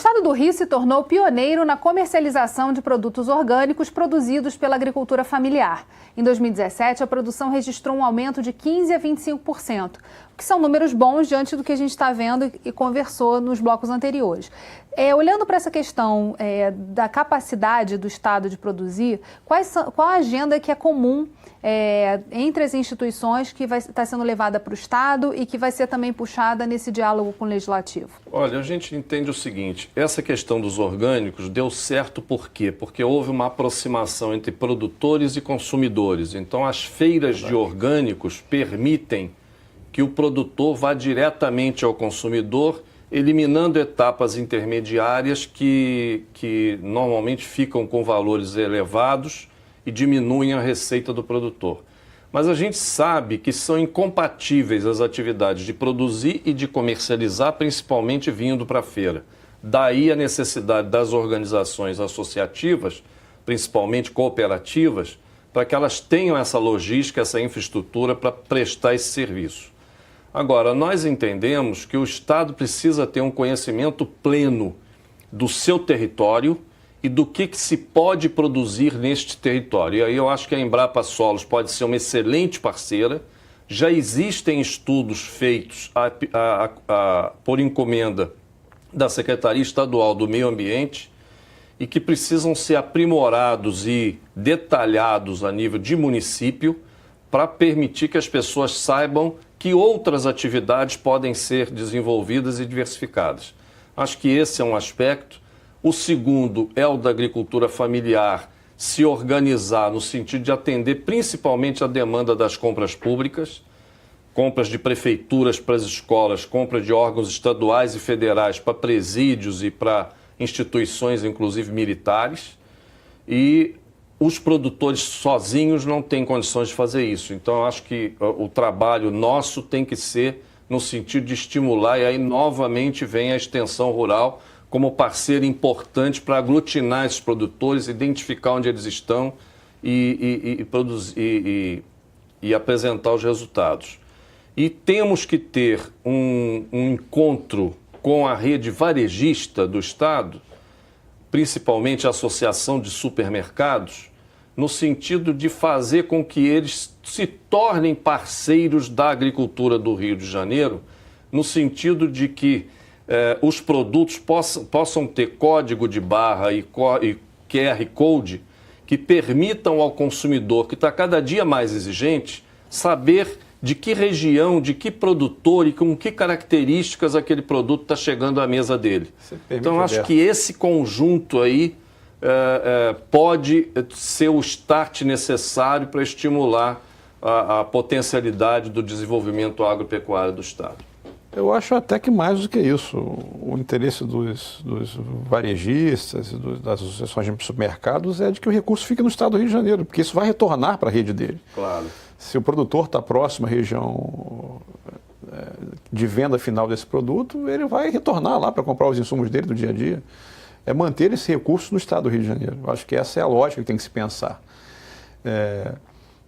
estado do Rio se tornou pioneiro na comercialização de produtos orgânicos produzidos pela agricultura familiar. Em 2017, a produção registrou um aumento de 15% a 25%, o que são números bons diante do que a gente está vendo e conversou nos blocos anteriores. Olhando para essa questão da capacidade do Estado de produzir, qual a agenda que é comum entre as instituições que vai estar sendo levada para o Estado e que vai ser também puxada nesse diálogo com o Legislativo? Olha, a gente entende o seguinte, essa questão dos orgânicos deu certo por quê? Porque houve uma aproximação entre produtores e consumidores. Então, as feiras de orgânicos permitem que o produtor vá diretamente ao consumidor, eliminando etapas intermediárias que normalmente ficam com valores elevados e diminuem a receita do produtor. Mas a gente sabe que são incompatíveis as atividades de produzir e de comercializar, principalmente vindo para a feira. Daí a necessidade das organizações associativas, principalmente cooperativas, para que elas tenham essa logística, essa infraestrutura para prestar esse serviço. Agora, nós entendemos que o Estado precisa ter um conhecimento pleno do seu território e do que se pode produzir neste território. E aí eu acho que a Embrapa Solos pode ser uma excelente parceira. Já existem estudos feitos por encomenda da Secretaria Estadual do Meio Ambiente e que precisam ser aprimorados e detalhados a nível de município para permitir que as pessoas saibam que outras atividades podem ser desenvolvidas e diversificadas. Acho que esse é um aspecto. O segundo é o da agricultura familiar se organizar no sentido de atender principalmente a demanda das compras públicas, compras de prefeituras para as escolas, compra de órgãos estaduais e federais para presídios e para instituições, inclusive militares, e os produtores sozinhos não têm condições de fazer isso. Então, eu acho que o trabalho nosso tem que ser no sentido de estimular, e aí novamente vem a extensão rural como parceiro importante para aglutinar esses produtores, identificar onde eles estão e apresentar os resultados. E temos que ter um encontro com a rede varejista do Estado, principalmente a Associação de Supermercados, no sentido de fazer com que eles se tornem parceiros da agricultura do Rio de Janeiro, no sentido de que os produtos possam ter código de barra e QR Code que permitam ao consumidor, que está cada dia mais exigente, saber de que região, de que produtor e com que características aquele produto está chegando à mesa dele. Então, acho que esse conjunto aí pode ser o start necessário para estimular a potencialidade do desenvolvimento agropecuário do Estado. Eu acho até que mais do que isso. O interesse dos varejistas e das associações de supermercados é de que o recurso fique no Estado do Rio de Janeiro, porque isso vai retornar para a rede dele. Claro. Se o produtor está próximo à região de venda final desse produto, ele vai retornar lá para comprar os insumos dele do dia a dia. É manter esse recurso no Estado do Rio de Janeiro. Eu acho que essa é a lógica que tem que se pensar.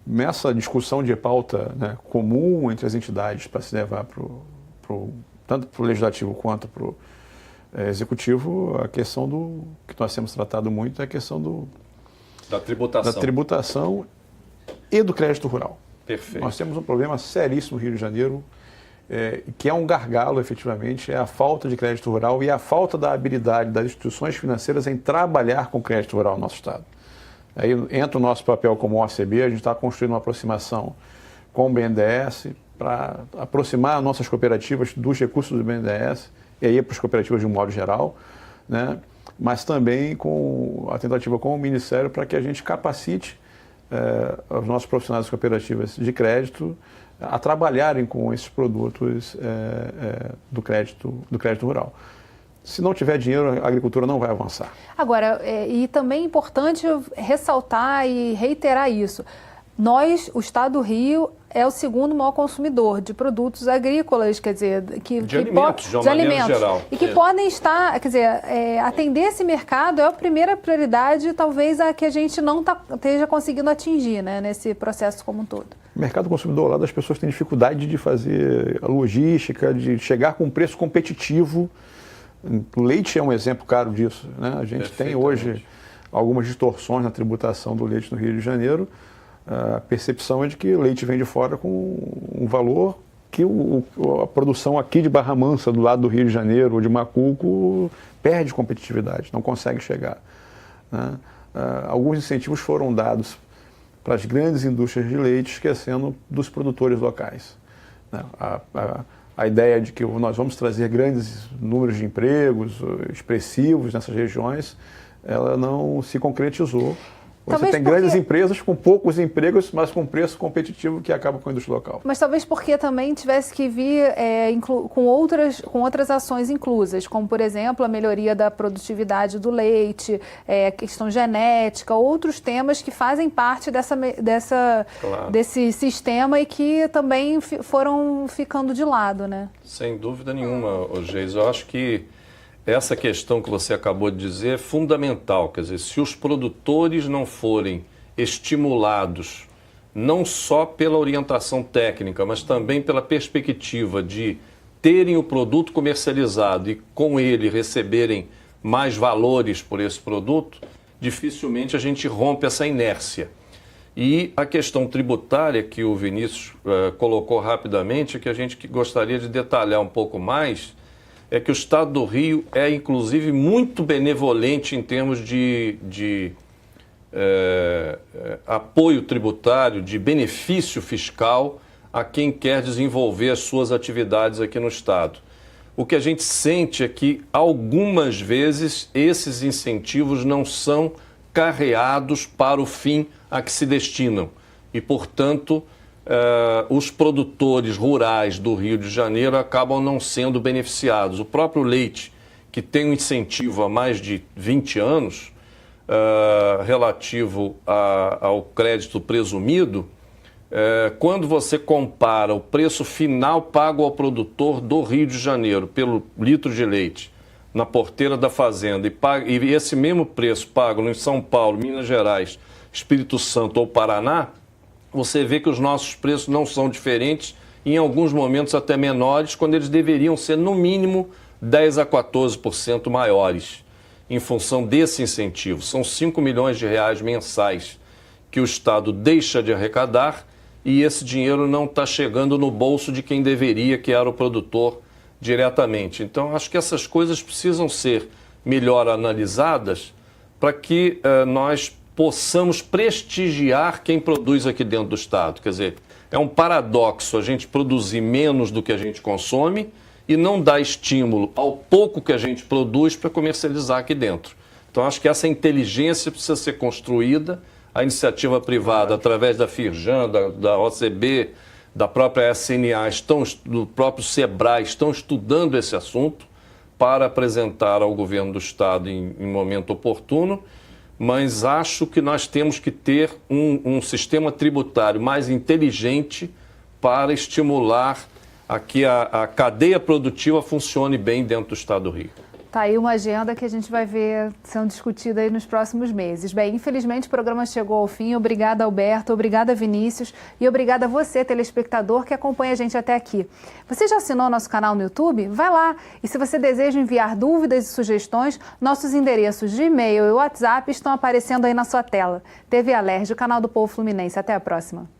Nessa discussão de pauta, né, comum entre as entidades para se levar tanto para o Legislativo quanto para o Executivo, a questão que nós temos tratado muito é a questão da tributação e do crédito rural. Perfeito. Nós temos um problema seríssimo no Rio de Janeiro, que é um gargalo, efetivamente, é a falta de crédito rural e a falta da habilidade das instituições financeiras em trabalhar com crédito rural no nosso Estado. Aí entra o nosso papel como OCB, a gente está construindo uma aproximação com o BNDES para aproximar nossas cooperativas dos recursos do BNDES, e aí para as cooperativas de um modo geral, né? Mas também com a tentativa com o Ministério para que a gente capacite os nossos profissionais das cooperativas de crédito a trabalharem com esses produtos do crédito rural. Se não tiver dinheiro, a agricultura não vai avançar. Agora, e também é importante ressaltar e reiterar isso. O Estado do Rio é o segundo maior consumidor de produtos agrícolas, quer dizer, de alimentos, geral. E que podem estar, quer dizer, atender esse mercado é a primeira prioridade, talvez a que a gente não esteja conseguindo atingir, né, nesse processo como um todo. O mercado consumidor lá das pessoas tem dificuldade de fazer a logística, de chegar com um preço competitivo O leite é um exemplo claro disso, né? A gente tem hoje algumas distorções na tributação do leite no Rio de Janeiro. A percepção é de que o leite vem de fora com um valor que a produção aqui de Barra Mansa, do lado do Rio de Janeiro, ou de Macuco, perde competitividade, não consegue chegar, né? Alguns incentivos foram dados para as grandes indústrias de leite, esquecendo dos produtores locais, né? A ideia de que nós vamos trazer grandes números de empregos expressivos nessas regiões, ela não se concretizou. Você tem grandes empresas com poucos empregos, mas com preço competitivo que acaba com a indústria local. Mas talvez porque também tivesse que vir com outras ações inclusas, como, por exemplo, a melhoria da produtividade do leite, questão genética, outros temas que fazem parte desse sistema e que também foram ficando de lado, né? Sem dúvida nenhuma, Geis. Eu acho que essa questão que você acabou de dizer é fundamental. Quer dizer, se os produtores não forem estimulados, não só pela orientação técnica, mas também pela perspectiva de terem o produto comercializado e com ele receberem mais valores por esse produto, dificilmente a gente rompe essa inércia. E a questão tributária que o Vinícius colocou rapidamente, que a gente gostaria de detalhar um pouco mais, é que o Estado do Rio é, inclusive, muito benevolente em termos de apoio tributário, de benefício fiscal a quem quer desenvolver as suas atividades aqui no Estado. O que a gente sente é que, algumas vezes, esses incentivos não são carreados para o fim a que se destinam. E, portanto, os produtores rurais do Rio de Janeiro acabam não sendo beneficiados. O próprio leite, que tem um incentivo há mais de 20 anos, relativo ao crédito presumido, quando você compara o preço final pago ao produtor do Rio de Janeiro pelo litro de leite na porteira da fazenda e esse mesmo preço pago em São Paulo, Minas Gerais, Espírito Santo ou Paraná, você vê que os nossos preços não são diferentes, em alguns momentos até menores, quando eles deveriam ser, no mínimo, 10% a 14% maiores, em função desse incentivo. São 5 milhões de reais mensais que o Estado deixa de arrecadar e esse dinheiro não está chegando no bolso de quem deveria, que era o produtor, diretamente. Então, acho que essas coisas precisam ser melhor analisadas para que nós possamos prestigiar quem produz aqui dentro do Estado. Quer dizer, é um paradoxo a gente produzir menos do que a gente consome e não dar estímulo ao pouco que a gente produz para comercializar aqui dentro. Então, acho que essa inteligência precisa ser construída. A iniciativa privada, através da Firjan, da OCB, da própria SNA, do próprio SEBRAE, estão estudando esse assunto para apresentar ao governo do Estado em momento oportuno. Mas acho que nós temos que ter um sistema tributário mais inteligente para estimular a que a cadeia produtiva funcione bem dentro do Estado do Rio. Tá aí uma agenda que a gente vai ver sendo discutida aí nos próximos meses. Bem, infelizmente o programa chegou ao fim. Obrigada, Alberto. Obrigada, Vinícius. E obrigada a você, telespectador, que acompanha a gente até aqui. Você já assinou nosso canal no YouTube? Vai lá. E se você deseja enviar dúvidas e sugestões, nossos endereços de e-mail e WhatsApp estão aparecendo aí na sua tela. TV Alerj, o canal do Povo Fluminense. Até a próxima.